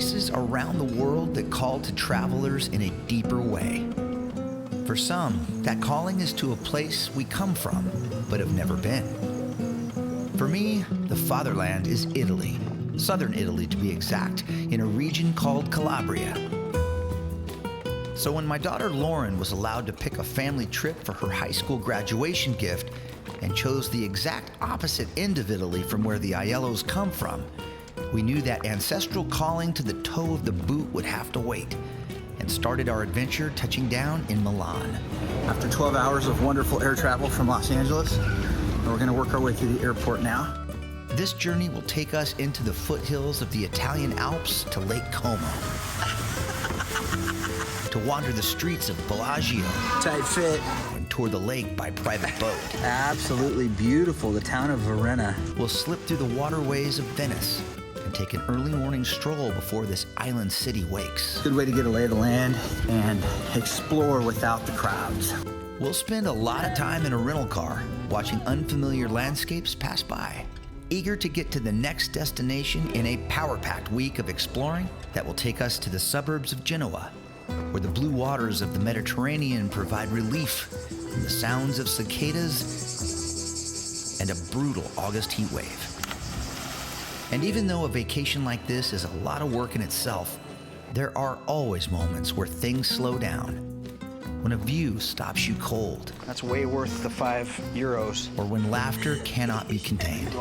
places around the world that call to travelers in a deeper way. For some, that calling is to a place we come from, but have never been. For me, the fatherland is Italy, southern Italy to be exact, in a region called Calabria. So when my daughter Lauren was allowed to pick a family trip for her high school graduation gift and chose the exact opposite end of Italy from where the Aiellos come from, we knew that ancestral calling to the toe of the boot would have to wait, and started our adventure touching down in Milan. After 12 hours of wonderful air travel from Los Angeles, we're gonna work our way through the airport now. This journey will take us into the foothills of the Italian Alps to Lake Como, to wander the streets of Bellagio, Tight fit. and tour the lake by private boat. Absolutely beautiful, the town of Verona. We'll slip through the waterways of Venice and take an early morning stroll before this island city wakes. Good way to get a lay of the land and explore without the crowds. We'll spend a lot of time in a rental car, watching unfamiliar landscapes pass by, eager to get to the next destination in a power-packed week of exploring that will take us to the suburbs of Genoa, where the blue waters of the Mediterranean provide relief from the sounds of cicadas and a brutal August heat wave. And even though a vacation like this is a lot of work in itself, there are always moments where things slow down. When a view stops you cold. That's way worth the €5. Or when laughter cannot be contained.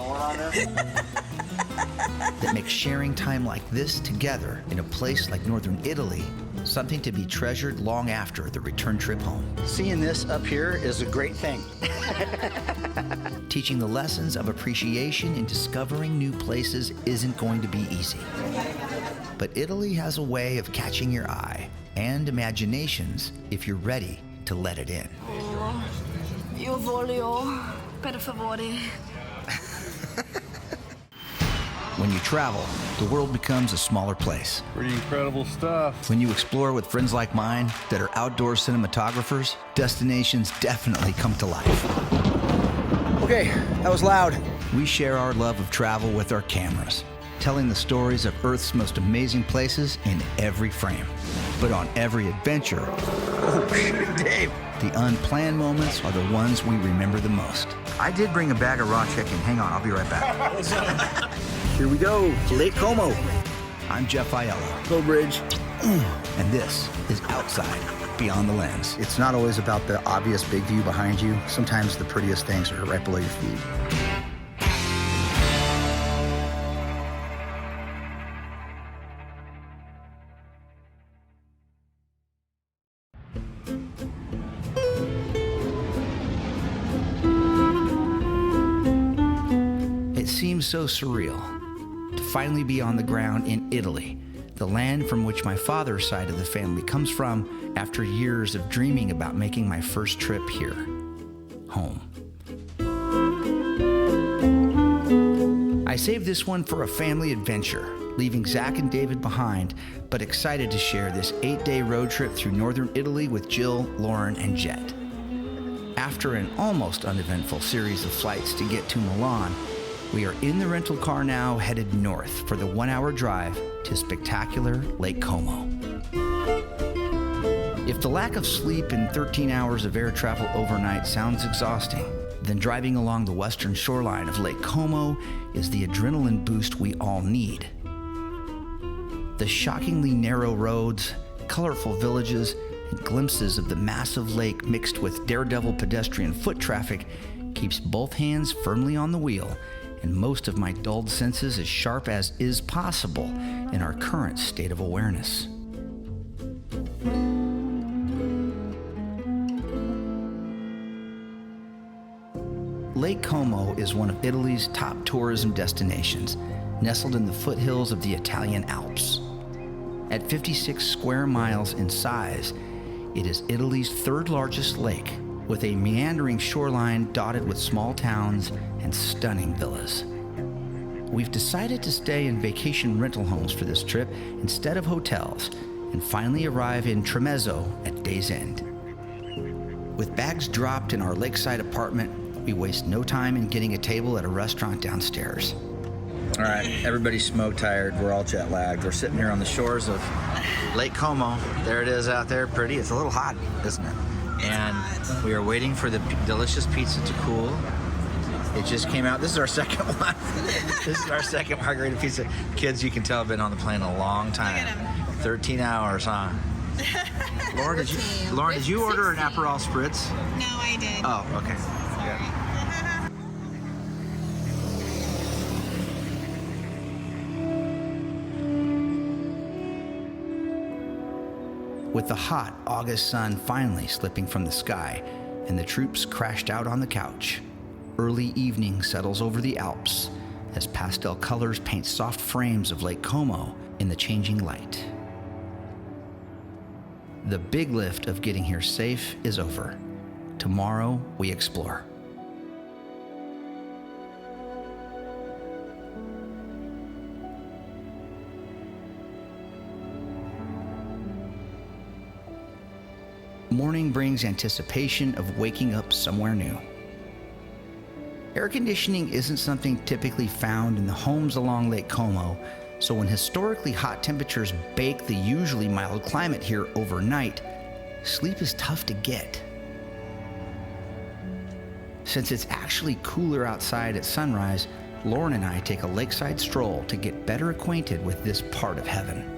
That makes sharing time like this together in a place like northern Italy something to be treasured long after the return trip home. Seeing this up here is a great thing. Teaching the lessons of appreciation and discovering new places isn't going to be easy. But Italy has a way of catching your eye and imaginations if you're ready to let it in. Oh, io voglio, per favore. When you travel, the world becomes a smaller place. Pretty incredible stuff. When you explore with friends like mine that are outdoor cinematographers, destinations definitely come to life. Okay, that was loud. We share our love of travel with our cameras, telling the stories of Earth's most amazing places in every frame. But on every adventure, Dave. the unplanned moments are the ones we remember the most. I did bring a bag of raw chicken. Hang on, I'll be right back. Here we go, Lake Como. I'm Jeff Aiello, Go Bridge. and this is Outside Beyond the Lens. It's not always about the obvious big view behind you. Sometimes the prettiest things are right below your feet. It seems so surreal to finally be on the ground in Italy, the land from which my father's side of the family comes from after years of dreaming about making my first trip here, home. I saved this one for a family adventure, leaving Zach and David behind, but excited to share this 8-day road trip through northern Italy with Jill, Lauren, and Jet. After an almost uneventful series of flights to get to Milan, we are in the rental car now, headed north for the 1-hour drive to spectacular Lake Como. If the lack of sleep and 13 hours of air travel overnight sounds exhausting, then driving along the western shoreline of Lake Como is the adrenaline boost we all need. The shockingly narrow roads, colorful villages, and glimpses of the massive lake mixed with daredevil pedestrian foot traffic keeps both hands firmly on the wheel and most of my dulled senses as sharp as is possible in our current state of awareness. Lake Como is one of Italy's top tourism destinations, nestled in the foothills of the Italian Alps. At 56 square miles in size, it is Italy's third largest lake, with a meandering shoreline dotted with small towns and stunning villas. We've decided to stay in vacation rental homes for this trip instead of hotels, and finally arrive in Tremezzo at day's end. With bags dropped in our lakeside apartment, we waste no time in getting a table at a restaurant downstairs. All right, everybody's smoke tired. We're all jet lagged. We're sitting here on the shores of Lake Como. There it is out there, pretty. It's a little hot, isn't it? And we are waiting for the delicious pizza to cool. It just came out. This is our second one. This is our second margarita pizza. Kids, you can tell, have been on the plane a long time. 13 hours, huh? Lauren, did you order an Aperol Spritz? No, I did. Oh, okay. Sorry. With the hot August sun finally slipping from the sky and the troops crashed out on the couch, early evening settles over the Alps as pastel colors paint soft frames of Lake Como in the changing light. The big lift of getting here safe is over. Tomorrow we explore. Morning brings anticipation of waking up somewhere new. Air conditioning isn't something typically found in the homes along Lake Como, so when historically hot temperatures bake the usually mild climate here overnight, sleep is tough to get. Since it's actually cooler outside at sunrise, Lauren and I take a lakeside stroll to get better acquainted with this part of heaven.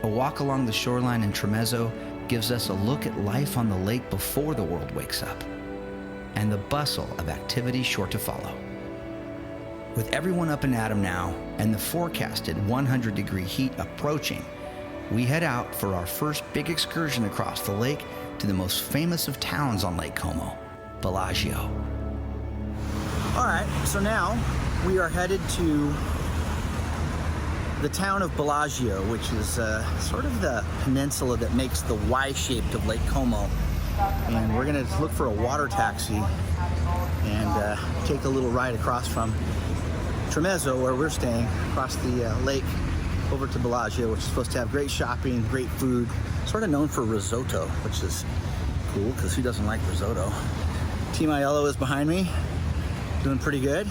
A walk along the shoreline in Tremezzo gives us a look at life on the lake before the world wakes up, and the bustle of activity sure to follow. With everyone up and at 'em now, and the forecasted 100-degree heat approaching, we head out for our first big excursion across the lake to the most famous of towns on Lake Como, Bellagio. All right, so now we are headed to the town of Bellagio, which is sort of the peninsula that makes the Y-shaped of Lake Como. And we're gonna look for a water taxi and take a little ride across from Tremezzo, where we're staying, across the lake over to Bellagio, which is supposed to have great shopping, great food, sort of known for risotto, which is cool, because who doesn't like risotto? Team Aiello is behind me, doing pretty good.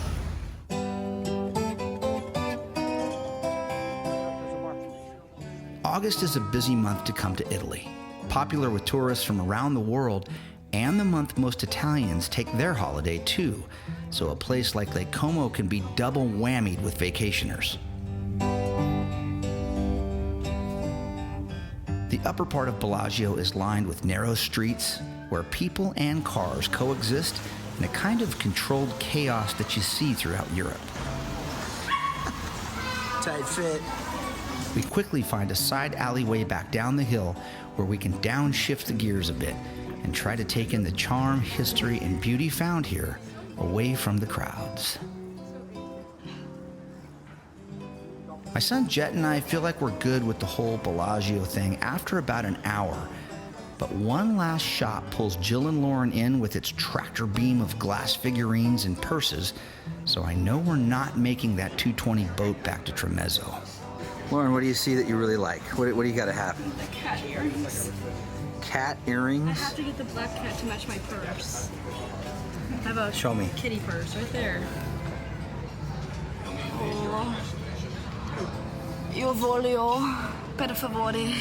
August is a busy month to come to Italy, popular with tourists from around the world, and the month most Italians take their holiday too, so a place like Lake Como can be double whammied with vacationers. The upper part of Bellagio is lined with narrow streets where people and cars coexist in a kind of controlled chaos that you see throughout Europe. Tight fit. We quickly find a side alleyway back down the hill where we can downshift the gears a bit and try to take in the charm, history, and beauty found here away from the crowds. My son Jet and I feel like we're good with the whole Bellagio thing after about an hour, but one last shop pulls Jill and Lauren in with its tractor beam of glass figurines and purses, so I know we're not making that 220 boat back to Tremezzo. Lauren, what do you see that you really like? What do you got to have? The cat earrings. Cat I earrings? have to get the black cat to match my purse. I have a Show me. kitty purse right there. Oh. Io voglio, per favore.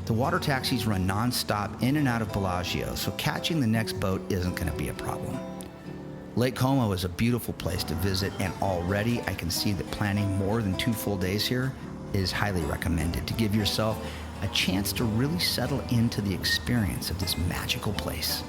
The water taxis run non-stop in and out of Bellagio, so catching the next boat isn't going to be a problem. Lake Como is a beautiful place to visit, and already I can see that planning more than 2 full days here is highly recommended to give yourself a chance to really settle into the experience of this magical place.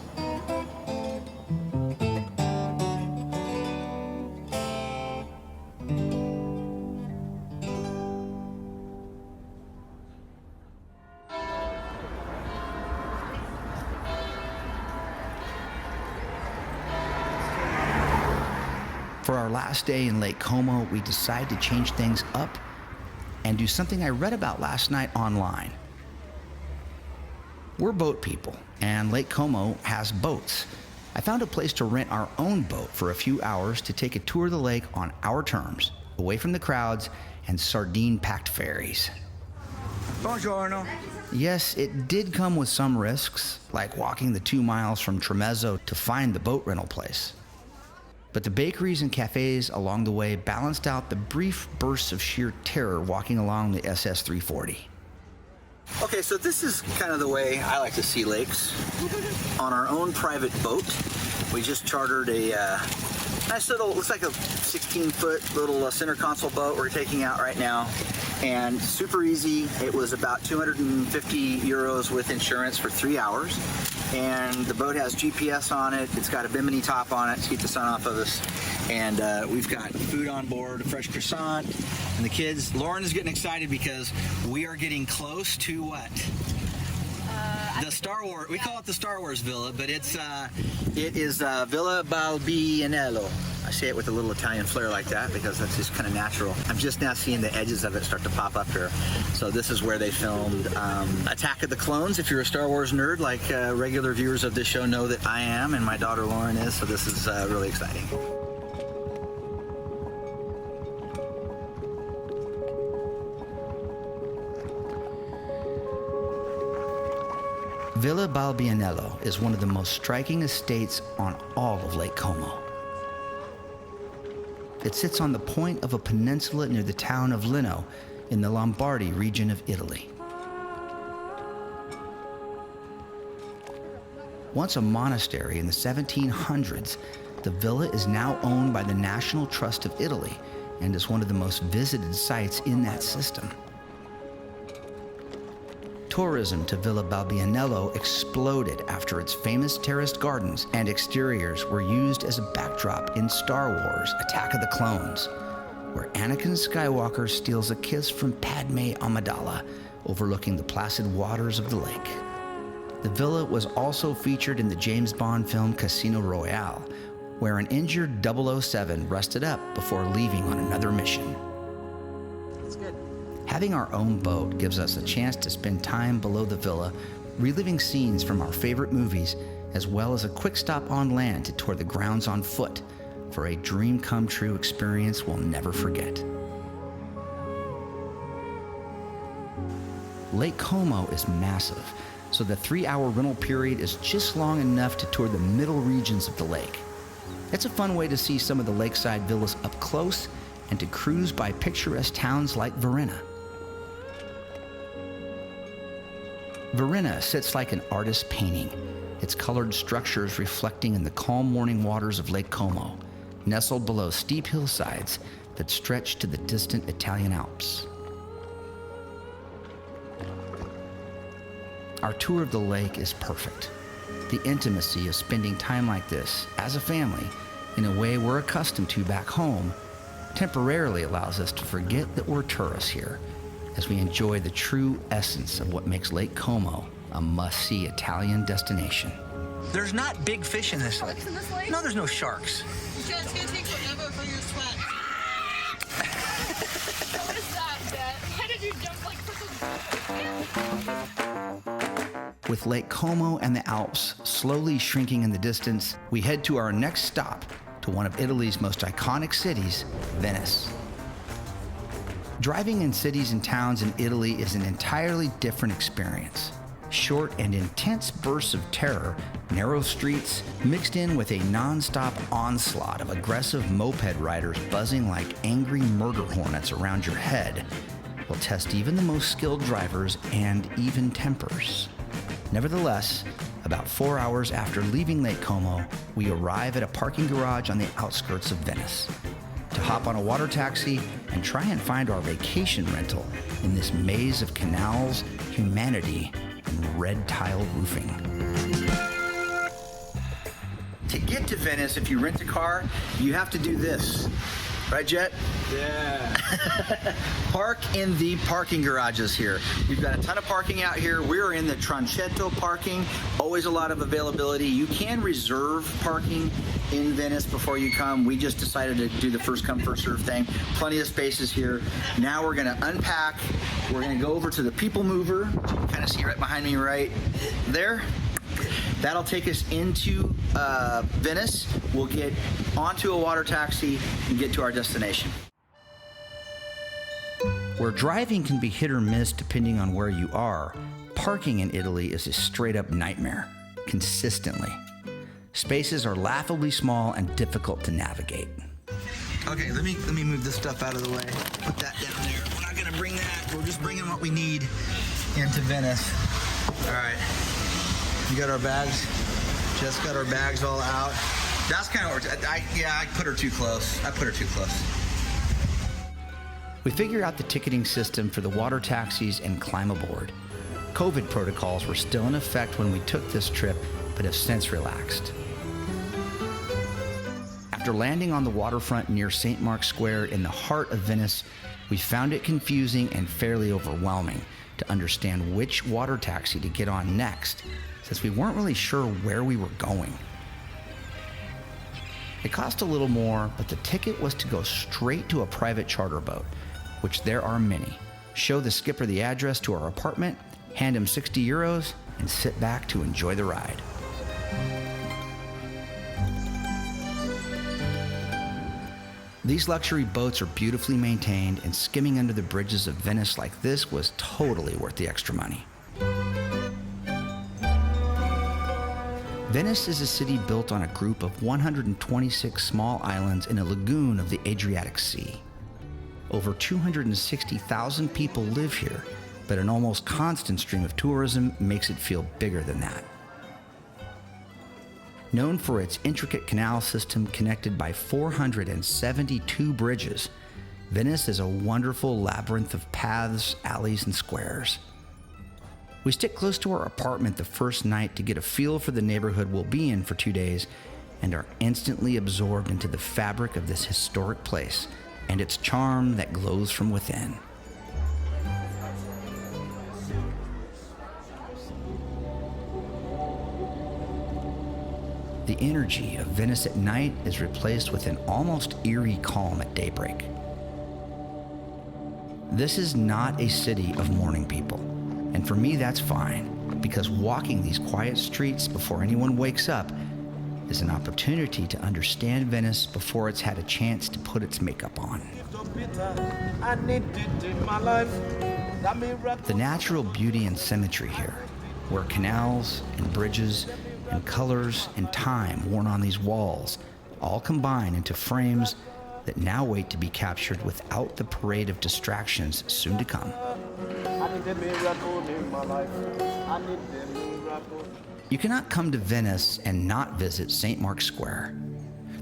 For our last day in Lake Como, we decided to change things up and do something I read about last night online. We're boat people, and Lake Como has boats. I found a place to rent our own boat for a few hours to take a tour of the lake on our terms, away from the crowds and sardine-packed ferries. Buongiorno. Yes, it did come with some risks, like walking the 2 miles from Tremezzo to find the boat rental place. But the bakeries and cafes along the way balanced out the brief bursts of sheer terror walking along the SS 340. Okay, so this is kind of the way I like to see lakes. On our own private boat, we just chartered a nice little, looks like a 16-foot little center console boat we're taking out right now. And super easy. It was about 250 euros with insurance for 3 hours. And the boat has GPS on it. It's got a bimini top on it to keep the sun off of us. And we've got food on board, a fresh croissant. And the kids, Lauren is getting excited because we are getting close to what? The Star Wars, we call it the Star Wars Villa, but it is Villa Balbianello. I say it with a little Italian flair like that because that's just kind of natural. I'm just now seeing the edges of it start to pop up here. So this is where they filmed Attack of the Clones. If you're a Star Wars nerd, like regular viewers of this show know that I am, and my daughter Lauren is, so this is really exciting. Villa Balbianello is one of the most striking estates on all of Lake Como. It sits on the point of a peninsula near the town of Lino in the Lombardy region of Italy. Once a monastery in the 1700s, the villa is now owned by the National Trust of Italy and is one of the most visited sites in that system. Tourism to Villa Balbianello exploded after its famous terraced gardens and exteriors were used as a backdrop in Star Wars: Attack of the Clones, where Anakin Skywalker steals a kiss from Padme Amidala, overlooking the placid waters of the lake. The villa was also featured in the James Bond film Casino Royale, where an injured 007 rested up before leaving on another mission. Having our own boat gives us a chance to spend time below the villa, reliving scenes from our favorite movies, as well as a quick stop on land to tour the grounds on foot for a dream come true experience we'll never forget. Lake Como is massive, so the 3-hour rental period is just long enough to tour the middle regions of the lake. It's a fun way to see some of the lakeside villas up close and to cruise by picturesque towns like Varenna. Varenna sits like an artist's painting, its colored structures reflecting in the calm morning waters of Lake Como, nestled below steep hillsides that stretch to the distant Italian Alps. Our tour of the lake is perfect. The intimacy of spending time like this, as a family, in a way we're accustomed to back home, temporarily allows us to forget that we're tourists here, as we enjoy the true essence of what makes Lake Como a must-see Italian destination. There's not big fish in this lake. In this lake? No, there's no sharks. Jet, it's gonna take forever for you to sweat. What is that, Jet? Why did you jump like With Lake Como and the Alps slowly shrinking in the distance, we head to our next stop to one of Italy's most iconic cities, Venice. Driving in cities and towns in Italy is an entirely different experience. Short and intense bursts of terror, narrow streets, mixed in with a non-stop onslaught of aggressive moped riders buzzing like angry murder hornets around your head, will test even the most skilled drivers and even tempers. Nevertheless, about 4 hours after leaving Lake Como, we arrive at a parking garage on the outskirts of Venice to hop on a water taxi and try and find our vacation rental in this maze of canals, humanity, and red tile roofing. To get to Venice, if you rent a car, you have to do this. Right, Jet? Yeah. Park in the parking garages here. We've got a ton of parking out here. We're in the Tranchetto parking. Always a lot of availability. You can reserve parking in Venice before you come. We just decided to do the first come, first serve thing. Plenty of spaces here. Now we're gonna unpack. We're gonna go over to the people mover, which you can kind of see right behind me right there. That'll take us into Venice. We'll get onto a water taxi and get to our destination. Where driving can be hit or miss depending on where you are, parking in Italy is a straight-up nightmare, consistently. Spaces are laughably small and difficult to navigate. Okay, let me move this stuff out of the way. Put that down there. We're not gonna bring that. We're just bringing what we need into Venice. All right, we got our bags. Just got our bags all out. That's kind of what I put her too close. We figure out the ticketing system for the water taxis and climb aboard. COVID protocols were still in effect when we took this trip, but have since relaxed. After landing on the waterfront near St. Mark's Square in the heart of Venice, we found it confusing and fairly overwhelming to understand which water taxi to get on next, since we weren't really sure where we were going. It cost a little more, but the ticket was to go straight to a private charter boat, which there are many. Show the skipper the address to our apartment, hand him 60 euros, and sit back to enjoy the ride. These luxury boats are beautifully maintained, and skimming under the bridges of Venice like this was totally worth the extra money. Venice is a city built on a group of 126 small islands in a lagoon of the Adriatic Sea. Over 260,000 people live here, but an almost constant stream of tourism makes it feel bigger than that. Known for its intricate canal system connected by 472 bridges, Venice is a wonderful labyrinth of paths, alleys, and squares. We stick close to our apartment the first night to get a feel for the neighborhood we'll be in for 2 days, and are instantly absorbed into the fabric of this historic place and its charm that glows from within. The energy of Venice at night is replaced with an almost eerie calm at daybreak. This is not a city of morning people, and for me that's fine, because walking these quiet streets before anyone wakes up is an opportunity to understand Venice before it's had a chance to put its makeup on. The natural beauty and symmetry here, where canals and bridges and colors and time worn on these walls all combine into frames that now wait to be captured without the parade of distractions soon to come. You cannot come to Venice and not visit St. Mark's Square.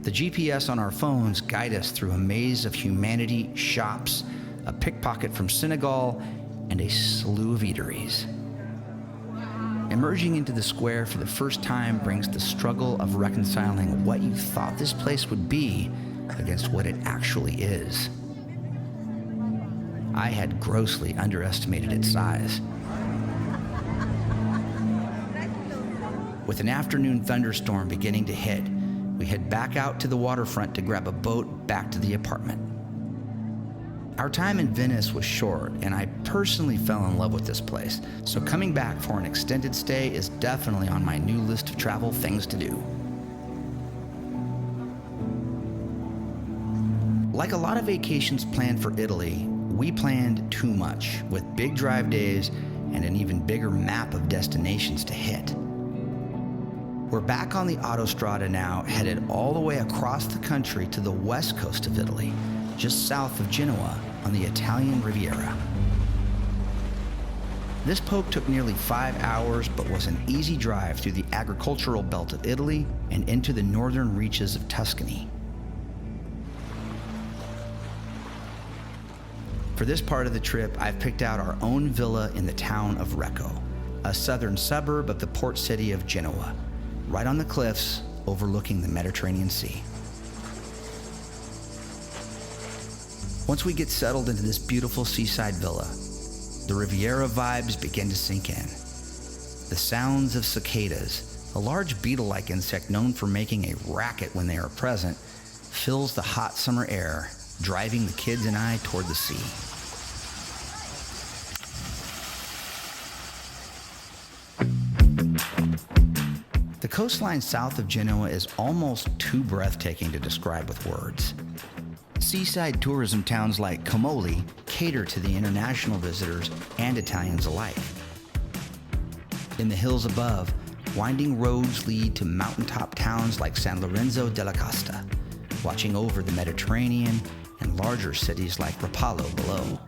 The GPS on our phones guide us through a maze of humanity, shops, a pickpocket from Senegal, and a slew of eateries. Emerging into the square for the first time brings the struggle of reconciling what you thought this place would be against what it actually is. I had grossly underestimated its size. With an afternoon thunderstorm beginning to hit, we head back out to the waterfront to grab a boat back to the apartment. Our time in Venice was short, and I personally fell in love with this place, so coming back for an extended stay is definitely on my new list of travel things to do. Like a lot of vacations planned for Italy, we planned too much, with big drive days and an even bigger map of destinations to hit. We're back on the autostrada now, headed all the way across the country to the west coast of Italy, just south of Genoa on the Italian Riviera. This poke took nearly 5 hours, but was an easy drive through the agricultural belt of Italy and into the northern reaches of Tuscany. For this part of the trip, I've picked out our own villa in the town of Recco, a southern suburb of the port city of Genoa, right on the cliffs overlooking the Mediterranean Sea. Once we get settled into this beautiful seaside villa, the Riviera vibes begin to sink in. The sounds of cicadas, a large beetle-like insect known for making a racket when they are present, fills the hot summer air, driving the kids and I toward the sea. The coastline south of Genoa is almost too breathtaking to describe with words. Seaside tourism towns like Como cater to the international visitors and Italians alike. In the hills above, winding roads lead to mountaintop towns like San Lorenzo della Costa, watching over the Mediterranean, and larger cities like Rapallo below.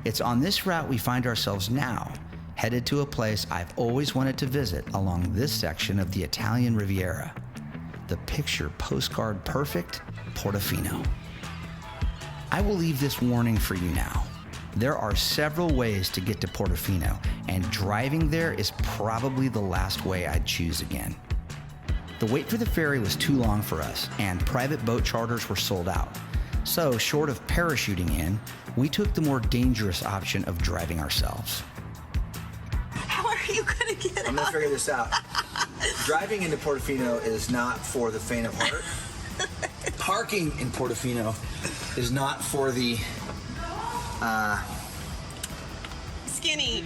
It's on this route we find ourselves now, headed to a place I've always wanted to visit along this section of the Italian Riviera, the picture postcard perfect Portofino. I will leave this warning for you now. There are several ways to get to Portofino, and driving there is probably the last way I'd choose again. The wait for the ferry was too long for us, and private boat charters were sold out. So, short of parachuting in, we took the more dangerous option of driving ourselves. How are you gonna get I'm gonna figure this out. Driving into Portofino is not for the faint of heart. Parking in Portofino is not for the skinny?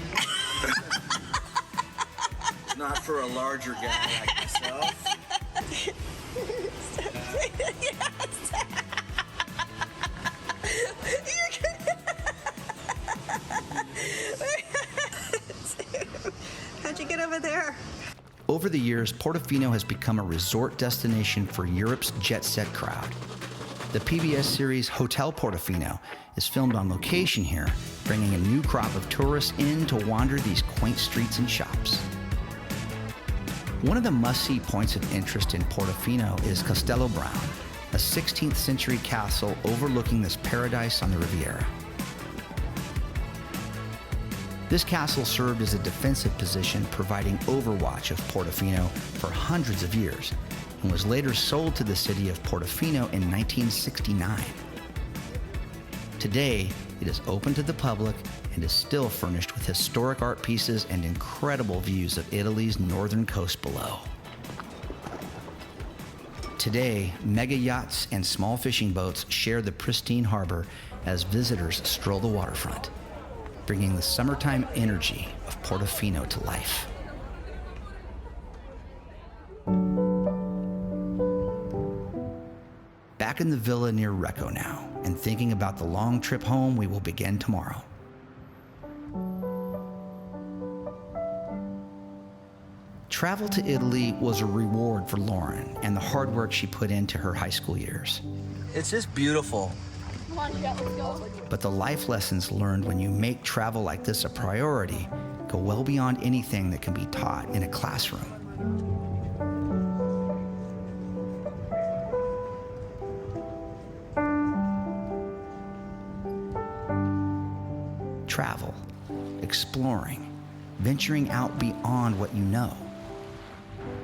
not for a larger guy like myself. How'd you get over there? Over the years, Portofino has become a resort destination for Europe's jet-set crowd. The PBS series Hotel Portofino is filmed on location here, bringing a new crop of tourists in to wander these quaint streets and shops. One of the must-see points of interest in Portofino is Castello Brown, a 16th century castle overlooking this paradise on the Riviera. This castle served as a defensive position, providing overwatch of Portofino for hundreds of years, and was later sold to the city of Portofino in 1969. Today, it is open to the public and is still furnished with historic art pieces and incredible views of Italy's northern coast below. Today, mega yachts and small fishing boats share the pristine harbor as visitors stroll the waterfront, bringing the summertime energy of Portofino to life. Back in the villa near Recco now, and thinking about the long trip home we will begin tomorrow. Travel to Italy was a reward for Lauren and the hard work she put into her high school years. It's just beautiful. Come on, Jet, let's go. But the life lessons learned when you make travel like this a priority go well beyond anything that can be taught in a classroom. Travel, exploring, venturing out beyond what you know,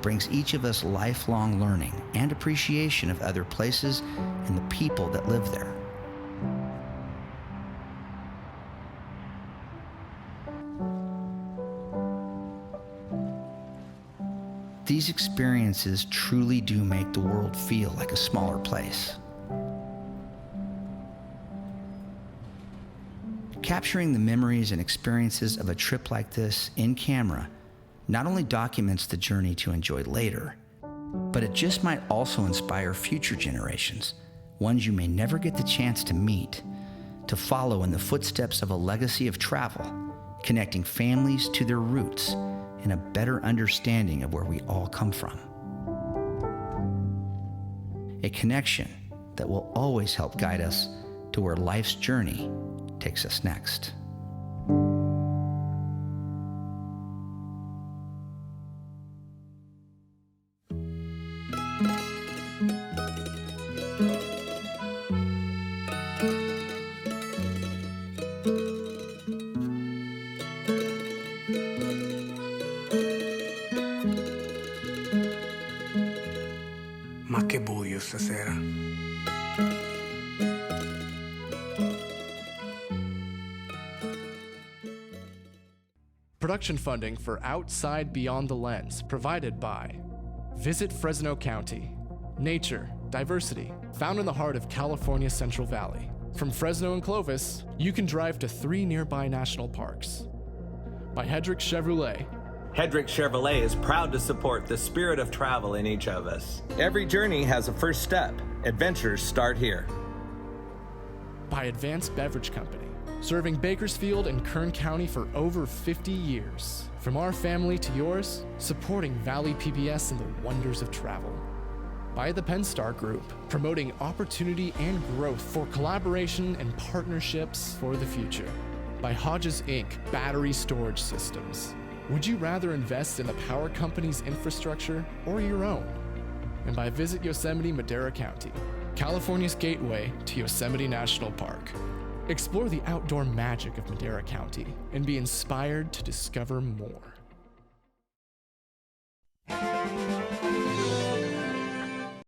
brings each of us lifelong learning and appreciation of other places and the people that live there. These experiences truly do make the world feel like a smaller place. Capturing the memories and experiences of a trip like this in camera not only documents the journey to enjoy later, but it just might also inspire future generations, ones you may never get the chance to meet, to follow in the footsteps of a legacy of travel, connecting families to their roots and a better understanding of where we all come from. A connection that will always help guide us to where life's journey takes us next. Ma che buio stasera. Production funding for Outside Beyond the Lens provided by Visit Fresno County. Nature, diversity, found in the heart of California's Central Valley. From Fresno and Clovis, you can drive to 3 nearby national parks. By Hedrick Chevrolet. Hedrick Chevrolet is proud to support the spirit of travel in each of us. Every journey has a first step. Adventures start here. by Advanced Beverage Company, serving Bakersfield and Kern County for over 50 years. From our family to yours, supporting Valley PBS and the wonders of travel. By the Penstar Group, promoting opportunity and growth for collaboration and partnerships for the future. By Hodges Inc., battery storage systems. Would you rather invest in the power company's infrastructure or your own? And by Visit Yosemite Madera County, California's gateway to Yosemite National Park. Explore the outdoor magic of Madera County and be inspired to discover more.